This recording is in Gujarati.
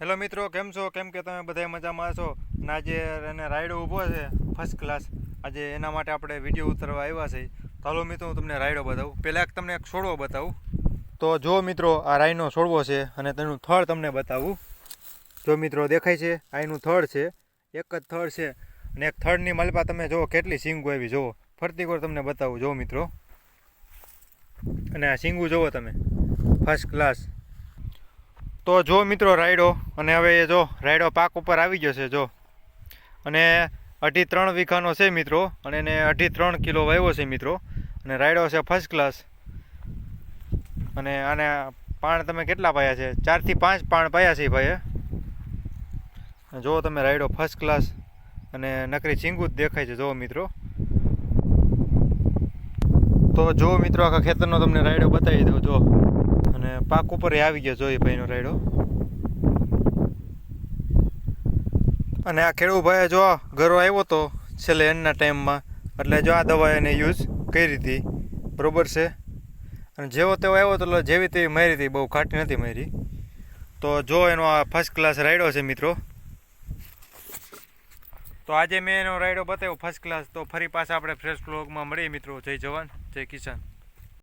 હેલો મિત્રો, કેમ છો? કેમ કે તમે બધા મજામાં છો? ના જે એને રાયડો ઊભો છે ફર્સ્ટ ક્લાસ, આજે એના માટે આપણે વિડીયો ઉતારવા આવ્યા છે. ચાલો મિત્રો, હું તમને રાયડો બતાવું. પહેલાં તમને એક છોડવો બતાવું. તો જો મિત્રો, આ રાયનો છોડવો છે અને તેનું થડ તમને બતાવું. જો મિત્રો દેખાય છે, આ એનું થડ છે, એક જ થડ છે. અને એક થડની માલપા તમે જુઓ કેટલી સિંગુ આવી, જુઓ ફરતી વાર તમને બતાવું. જો મિત્રો, અને આ સિંગુ જુઓ તમે, ફર્સ્ટ ક્લાસ. તો જો મિત્રો રાયડો, અને હવે એ જો રાયડો પાક ઉપર આવી ગયો છે જો, અને 2.5-3 વીઘાનો છે મિત્રો, અને એને 2.5-3 કિલો વાવ્યો છે મિત્રો. અને રાયડો છે ફર્સ્ટ ક્લાસ. અને આને પાણ તમે કેટલા પાયા છે? 4 થી 5 પાણ પાયા છે ભાઈએ. જો તમે રાયડો ફર્સ્ટ ક્લાસ, અને નકરી ચીંગુ જ દેખાય છે જો મિત્રો. તો જો મિત્રો, આખા ખેતરનો તમને રાયડો બતાવી દઉં જો, અને પાક ઉપર આવી ગયો જો એ ભાઈનો રાયડો. અને આ ખેડૂત ભાઈએ જો ઘરો આવ્યો તો છેલ્લે એન્ડના ટાઈમમાં, એટલે જો આ દવા એને યુઝ કરી હતી, બરોબર છે. અને જેવો તેવો આવ્યો તો જેવી તેવી મારી હતી, બહુ ઘાટી નથી મારી. તો જો એનો આ ફર્સ્ટ ક્લાસ રાયડો છે મિત્રો. તો આજે મેં એનો રાયડો બતાવ્યો ફર્સ્ટ ક્લાસ. તો ફરી પાછા આપણે ફ્રેશ વ્લોગમાં મળીએ મિત્રો. જય જવાન, જય કિસાન.